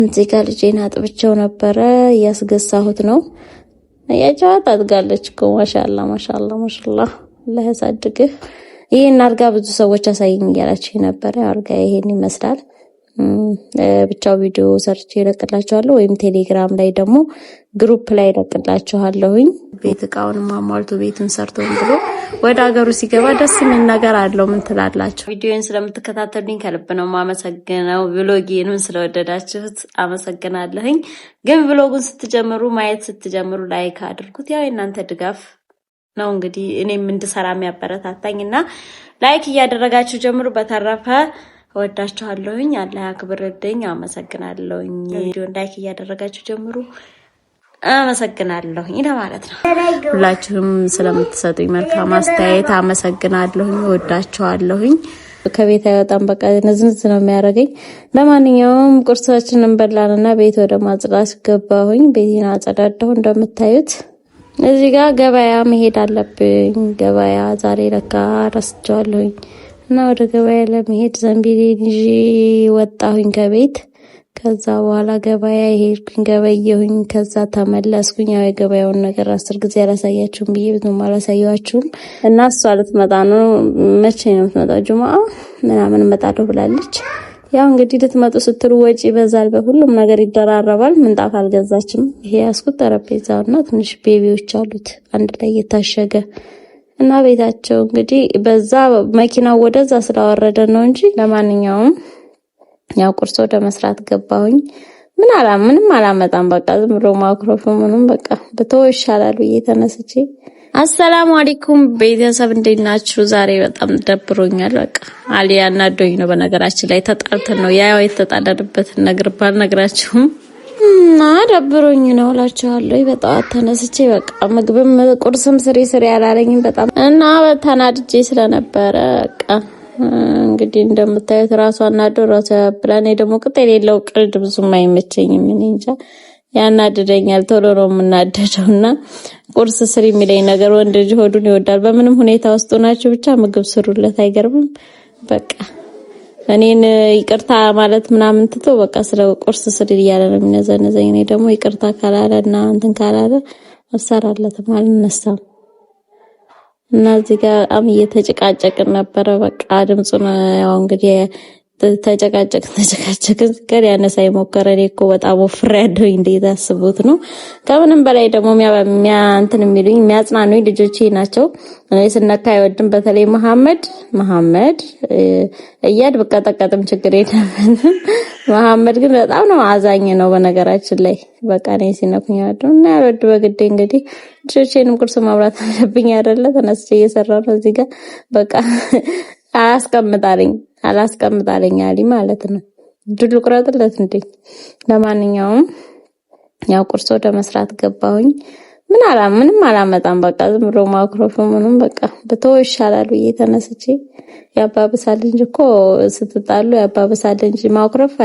እዚህ ጋር ልጄን አጥብቸው ነበረ ያስገሳሁት ነው። ያቻት አድጋለች እኮ ማሻአላ ማሻአላ ማሻአላ አላህ ያሳድግህ። ይሄን አርጋ ብዙ ሰዎች አሳይኝ እያላችሁ ነበር። አርጋ ይሄን ይመስላል። ብቻው ቪዲዮ ሰርች ይለቅላችኋለሁ ወይም ቴሌግራም ላይ ደግሞ ግሩፕ ላይ ይለቅላችኋለሁኝ። ቤት እቃውን ማሟልቶ ቤቱን ሰርቶ ብሎ ወደ ሀገሩ ሲገባ ደስ ምን ነገር አለው። ምን ትላላችሁ? ቪዲዮን ስለምትከታተሉኝ ከልብ ነው ማመሰግነው። ብሎጌን ስለወደዳችሁት አመሰግናለሁኝ። ግን ብሎጉን ስትጀምሩ ማየት ስትጀምሩ ላይክ አድርጉት። ያው እናንተ ድጋፍ ነው እንግዲህ እኔም እንድሰራ የሚያበረታታኝና ላይክ እያደረጋችሁ ጀምሩ። በተረፈ ወዳችኋለሁኝ። አላህ ያክብርልኝ። አመሰግናለሁኝ። ቪዲዮን ላይክ እያደረጋችሁ ጀምሩ። አመሰግናለሁኝ ለማለት ነው። ሁላችሁም ስለምትሰጡኝ መልካም አስተያየት አመሰግናለሁኝ። ወዳችኋለሁኝ። ከቤት አይወጣም በቃ ንዝንዝ ነው የሚያደርገኝ። ለማንኛውም ቁርሳችንን በላንና ቤት ወደ ማጽዳት ገባሁኝ። ቤቴን አጸዳዳሁ እንደምታዩት። እዚህ ጋር ገበያ መሄድ አለብኝ። ገበያ ዛሬ ለካ ረስቼዋለሁኝ እና ወደ ገበያ ለመሄድ ዘንቢሌን ይዤ ወጣሁኝ ከቤት። ከዛ በኋላ ገበያ ሄድኩኝ፣ ገበየሁኝ። ከዛ ተመለስኩኝ። ያው የገበያውን ነገር 10 ጊዜ አላሳያችሁም ብዬ ብዙም አላሳያችሁም እና እሷ ልትመጣ ነው። መቼ ነው የምትመጣው? ጁማአ ምናምን እመጣለሁ ብላለች። ያው እንግዲህ ልትመጡ ስትሉ ወጪ ይበዛል፣ በሁሉም ነገር ይደራረባል። ምንጣፍ አልገዛችም። ይሄ ያስኩት ጠረጴዛውና ትንሽ ቤቢዎች አሉት አንድ ላይ የታሸገ እና ቤታቸው እንግዲህ በዛ መኪናው ወደዛ ስላወረደ ነው እንጂ። ለማንኛውም ያው ቁርስ ወደ መስራት ገባሁኝ። ምንም አላመጣም በቃ ዝም ብሎ ማይክሮፎኑን በቃ በተው ይሻላል ብዬ ተነስቼ። አሰላሙ አለይኩም ቤተሰብ እንዴት ናችሁ? ዛሬ በጣም ደብሮኛል። በቃ አሊያ እናዶኝ ነው። በነገራችን ላይ ተጣልተን ነው ያው የተጣላንበትን ነገር ባልነግራችሁም እና ደብሮኝ ነው እላችኋለሁ። በጣም ተነስቼ በቃ ምግብም ቁርስም ስሪ ያላለኝም በጣም እና በተናድጄ ስለነበረ በቃ እንግዲህ እንደምታዩት ራሷን እናዶ ራሷ ያብላኔ ደግሞ ቅጠል የሌለው ቅልድ ብዙም አይመቸኝም። እኔ እንጃ ያናድደኛል። ቶሎ ነው የምናደደውና ቁርስ ስሪ የሚለኝ ነገር ወንድ ልጅ ሆዱን ይወዳል። በምንም ሁኔታ ውስጥ ሆናችሁ ብቻ ምግብ ስሩለት አይገርምም? በቃ እኔን ይቅርታ ማለት ምናምን ትቶ በቃ ስለ ቁርስ ስሪ እያለ ነው የሚነዘነዘኝ። እኔ ደግሞ ይቅርታ ካላለና እንትን ካላለ አሰራለትም አልነሳም እና እዚህ ጋር እየተጨቃጨቅን ነበረ። በቃ ድምጹን ያው እንግዲህ ተጨቃጨቅን ጋር ያነሳ ይሞከረ። እኔ እኮ በጣም ወፍሬ ያለው እንዴት አስቡት ነው። ከምንም በላይ ደግሞ እንትን የሚሉኝ የሚያጽናኑኝ ልጆቼ ናቸው። እኔ ስነካ አይወድም። በተለይ መሐመድ እያድ በቀጠቀጥም ችግር የለም። መሐመድ ግን በጣም ነው አዛኝ ነው በነገራችን ላይ። በቃ እኔ ሲነኩኝ አይደል እና ያወድ በግዴ እንግዲህ ልጆቼንም ቁርስ ማብራት አለብኝ አይደለ? ተነስቼ እየሰራሁ ነው እዚህ ጋር በቃ አላስቀምጣለኝ አሊ ማለት ነው። ድል ቁረጥለት እንዴ። ለማንኛውም ያው ቁርስ ወደ መስራት ገባሁኝ። ምንም አላመጣም በቃ ዝም ብሎ ማይክሮፎኑን በቃ በተው ይሻላል ብዬ ተነስቼ። ያባብሳል እንጂ እኮ ስትጣሉ ያባብሳል እንጂ ማይክሮፎ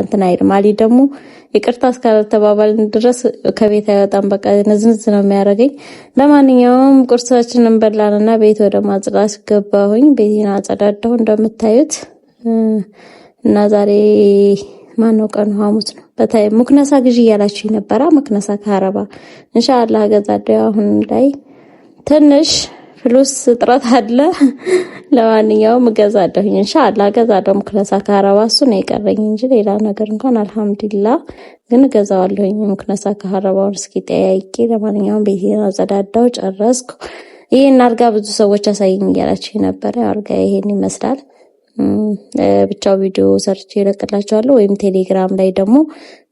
እንትን አይልም። አሊ ደግሞ ይቅርታ እስካልተባባልን ድረስ ከቤት አይወጣም በቃ ንዝንዝ ነው የሚያደርገኝ። ለማንኛውም ቁርሳችንን በላንና ቤት ወደ ማጽዳት ገባሁኝ። ቤቴን አጸዳዳሁ እንደምታዩት እና ዛሬ ማነው ቀኑ? ሐሙስ ነው። በታይ ሙክነሳ ግዢ ያላችሁ ነበር። ሙክነሳ ከአረባ ኢንሻአላህ ገዛደው። አሁን ላይ ትንሽ ፍሉስ ጥረት አለ። ለማንኛውም ገዛደው ኢንሻአላህ ገዛደው። ሙክነሳ ከአረባ እሱ ነው የቀረኝ እንጂ ሌላ ነገር እንኳን አልহামዱሊላህ ግን ገዛዋለሁ። ሙክነሳ ከአረባውን እስኪ ጠያይቄ። ለማንኛውም ቤቴን አጸዳዳው ጨረስኩ። ይሄን አርጋ ብዙ ሰዎች አሳይኝ እያላችሁ ነበር። አርጋ ይሄን ይመስላል። ብቻው ቪዲዮ ሰርች ይለቅላችኋለሁ ወይም ቴሌግራም ላይ ደግሞ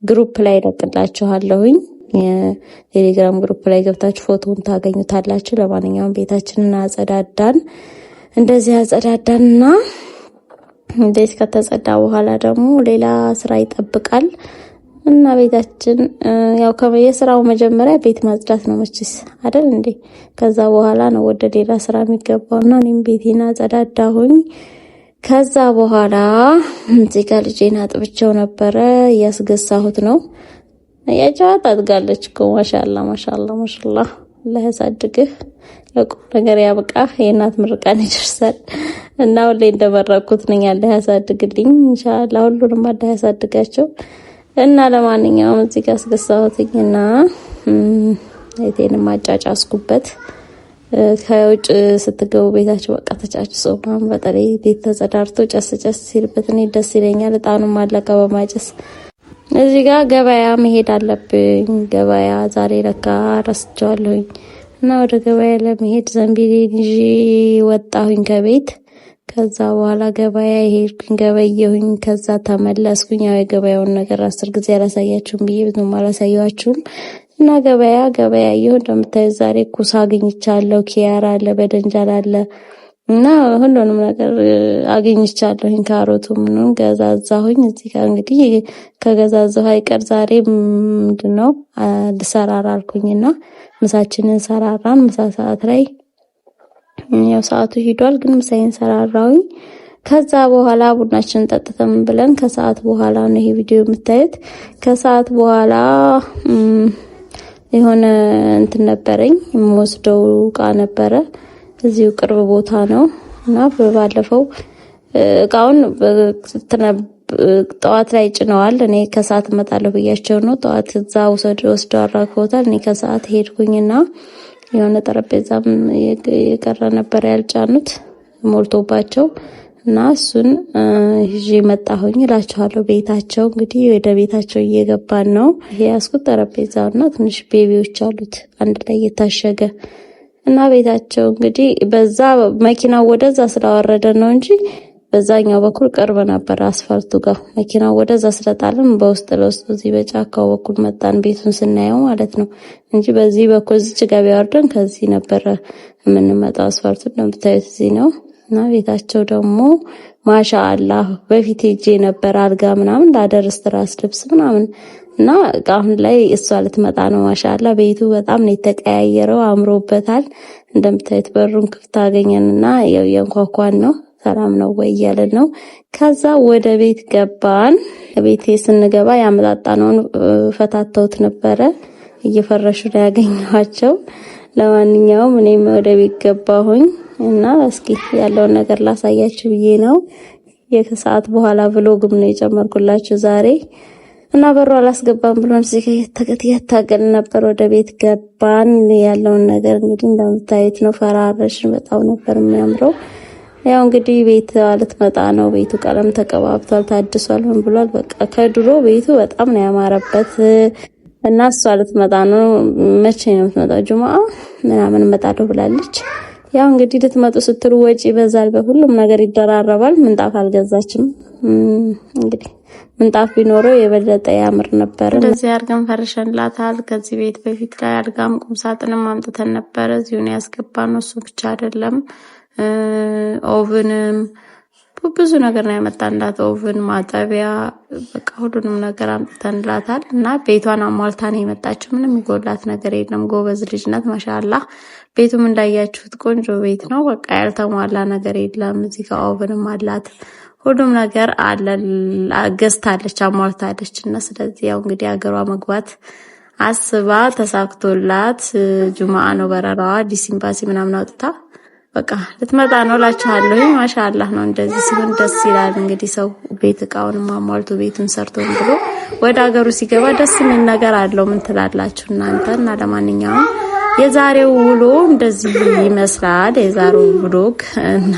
ግሩፕ ላይ ይለቅላችኋለሁኝ። የቴሌግራም ግሩፕ ላይ ገብታችሁ ፎቶውን ታገኙታላችሁ። ለማንኛውም ቤታችንን አጸዳዳን። እንደዚህ አጸዳዳንና እንደዚህ ከተጸዳ በኋላ ደግሞ ሌላ ስራ ይጠብቃል እና ቤታችን ያው የስራው መጀመሪያ ቤት ማጽዳት ነው መችስ አይደል እንዴ? ከዛ በኋላ ነው ወደ ሌላ ስራ የሚገባውና እኔም ቤቴን አጸዳዳሁኝ። ከዛ በኋላ እዚህ ጋር ልጄን አጥብቸው ነበረ ያስገሳሁት ነው። ያቻት አድጋለች እኮ ማሻአላ ማሻአላ ማሻአላ አላህ ያሳድግህ። ለቁም ነገር ያብቃህ። የእናት ምርቃን ይደርሳል እና ሁሌ እንደመረኩት ነኝ። አላህ ያሳድግልኝ ኢንሻአላህ። ሁሉንም አላህ ያሳድጋቸው እና ለማንኛውም እዚህ ጋር አስገሳሁትኝና እቴንም አጫጫስኩበት። ከውጭ ስትገቡ ቤታችሁ በቃ ተጫጭሶ ማም በተለይ ቤት ተጸዳርቶ ጨስ ሲልበት እኔ ደስ ይለኛል። እጣኑም አለቀ በማጨስ። እዚህ ጋር ገበያ መሄድ አለብኝ። ገበያ ዛሬ ለካ ረስቼዋለሁኝ እና ወደ ገበያ ለመሄድ ዘንቢሌን ይዤ ወጣሁኝ ከቤት። ከዛ በኋላ ገበያ ሄድኩኝ፣ ገበየሁኝ። ከዛ ተመለስኩኝ። ያው የገበያውን ነገር 10 ጊዜ አላሳያችሁም ብዬ ብዙም አላሳያችሁም። እና ገበያየሁ። እንደምታዩት ዛሬ ኩሳ አግኝቻለሁ። ኪያር አለ፣ በደንጃል አለ እና ሁሉንም ነገር አግኝቻለሁኝ። ካሮቱ ምኑን ገዛዛሁኝ። እዚህ ጋር እንግዲህ ከገዛዛሁ አይቀር ዛሬ ምንድነው ልሰራራ አልኩኝና ምሳችንን ሰራራን። ምሳ ሰዓት ላይ ያው ሰዓቱ ሄዷል፣ ግን ምሳዬን ሰራራሁኝ። ከዛ በኋላ ቡናችንን ጠጥተን ብለን ከሰዓት በኋላ ነው ይሄ ቪዲዮ የምታዩት። ከሰዓት በኋላ የሆነ እንትን ነበረኝ የምወስደው ዕቃ ነበረ። እዚሁ ቅርብ ቦታ ነው እና ባለፈው ዕቃውን ጠዋት ላይ ጭነዋል። እኔ ከሰዓት እመጣለሁ ብያቸው ነው። ጠዋት እዛ ወስደው አራክፈውታል። እኔ ከሰዓት ሄድኩኝና የሆነ ጠረጴዛም የቀረ ነበር ያልጫኑት ሞልቶባቸው እና እሱን ይዤ መጣሁኝ እላችኋለሁ። ቤታቸው እንግዲህ ወደ ቤታቸው እየገባን ነው። ይሄ ያስኩት ጠረጴዛውና ትንሽ ቤቢዎች አሉት አንድ ላይ የታሸገ እና ቤታቸው እንግዲህ በዛ መኪናው ወደዛ ስላወረደ ነው እንጂ በዛኛው በኩል ቅርብ ነበር አስፋልቱ ጋር። መኪናው ወደዛ ስለጣለን በውስጥ ለውስጥ እዚህ በጫካው በኩል መጣን ቤቱን ስናየው ማለት ነው እንጂ በዚህ በኩል እዚህ ገበያ ወርደን ከዚህ ነበር የምንመጣው። አስፋልቱ እንደምታዩት እዚህ ነው። እና ቤታቸው ደግሞ ማሻአላህ በፊት ሄጄ ነበር አልጋ ምናምን ላደርስ ትራስ ልብስ ምናምን እና አሁን ላይ እሷ ልትመጣ ነው። ማሻአላህ ቤቱ በጣም ነው የተቀያየረው፣ አምሮበታል። እንደምታዩት በሩን ክፍት አገኘንና ያው የንኳኳን ነው ሰላም ነው ወይ እያለን ነው። ከዛ ወደ ቤት ገባን። ቤቴ ስንገባ ያመጣጣነውን ፈታተውት ነበረ እየፈረሹ ላይ ያገኘኋቸው። ለማንኛውም እኔም ወደ ቤት ገባሁኝ እና እስኪ ያለውን ነገር ላሳያችሁ ብዬ ነው። የከሰዓት በኋላ vlogም ነው የጨመርኩላችሁ ዛሬ እና በሩ አላስገባም ብሎን እዚህ እየታገልን ነበር። ወደ ቤት ገባን። ያለውን ነገር እንግዲህ እንደምታዩት ነው። ፈራረሽን በጣም ነበር የሚያምረው። ያው እንግዲህ ቤት ልትመጣ ነው። ቤቱ ቀለም ተቀባብቷል፣ ታድሷል፣ ምን ብሏል። በቃ ከድሮ ቤቱ በጣም ነው ያማረበት እና እሷ ልትመጣ ነው። መቼ ነው የምትመጣው? ጁማአ ምናምን እመጣለሁ ብላለች። ያው እንግዲህ ልትመጡ ስትሉ ወጪ ይበዛል፣ በሁሉም ነገር ይደራረባል። ምንጣፍ አልገዛችም። እንግዲህ ምንጣፍ ቢኖረው የበለጠ ያምር ነበር። እንደዚህ አድርገን ፈርሸንላታል። ከዚህ ቤት በፊት ላይ አልጋም ቁም ሳጥንም አምጥተን ነበር። እዚሁ ነው ያስገባነው። እሱ ብቻ አይደለም ኦቭንም ብዙ ነገር ነው ያመጣንላት። ኦቭን፣ ማጠቢያ፣ በቃ ሁሉንም ነገር አምጥተንላታል እና ቤቷን አሟልታ ነው የመጣችው። ምንም ይጎላት ነገር የለም። ጎበዝ ልጅ ናት ማሻአላህ። ቤቱም እንዳያችሁት ቆንጆ ቤት ነው። በቃ ያልተሟላ ነገር የለም። እዚህ ጋር ኦቭንም አላት፣ ሁሉም ነገር አለ። ገዝታለች፣ አሟልታለች እና ስለዚህ ያው እንግዲህ ሀገሯ መግባት አስባ ተሳክቶላት ጁማአ ነው በረራዋ። አዲስ ኤምባሲ ምናምን አውጥታ በቃ ልትመጣ ነው እላችኋለሁ። ማሻአላህ ነው። እንደዚህ ሲሆን ደስ ይላል። እንግዲህ ሰው ቤት እቃውንም አሟልቶ ቤቱን ሰርቶ ብሎ ወደ ሀገሩ ሲገባ ደስ የሚል ነገር አለው። ምን ትላላችሁ እናንተ? እና ለማንኛውም የዛሬው ውሎ እንደዚህ ይመስላል። የዛሬው ብሎግ እና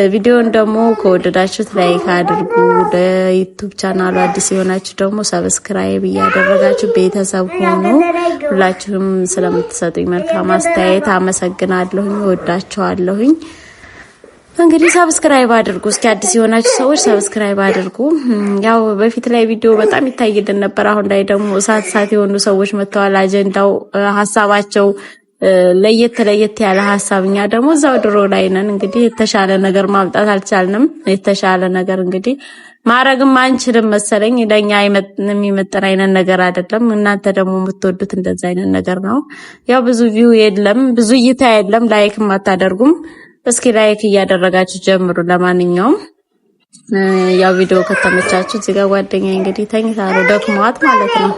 ቪዲዮን ደግሞ ከወደዳችሁት ላይክ አድርጉ። ለዩቲዩብ ቻናሉ አዲስ የሆናችሁ ደግሞ ሰብስክራይብ እያደረጋችሁ ቤተሰብ ሆኑ። ሁላችሁም ስለምትሰጡኝ መልካም አስተያየት አመሰግናለሁኝ። ወዳችኋለሁኝ። እንግዲህ ሰብስክራይብ አድርጉ። እስኪ አዲስ የሆናችሁ ሰዎች ሰብስክራይብ አድርጉ። ያው በፊት ላይ ቪዲዮ በጣም ይታይልን ነበር። አሁን ላይ ደግሞ እሳት የሆኑ ሰዎች መጥተዋል። አጀንዳው ሀሳባቸው ለየት ያለ ሀሳብኛ ደግሞ እዛው ድሮ ላይ ነን። እንግዲህ የተሻለ ነገር ማምጣት አልቻልንም። የተሻለ ነገር እንግዲህ ማረግም አንችልም መሰለኝ። ለኛ የሚመጥን አይነት ነገር አይደለም። እናንተ ደግሞ የምትወዱት እንደዛ አይነት ነገር ነው። ያው ብዙ ቪው የለም፣ ብዙ እይታ የለም፣ ላይክም አታደርጉም። እስኪ ላይክ እያደረጋችሁ ጀምሩ። ለማንኛውም ያው ቪዲዮ ከተመቻችሁ እዚህ ጋር ጓደኛዬ እንግዲህ ተኝታ ነው ደክሟት ማለት ነው።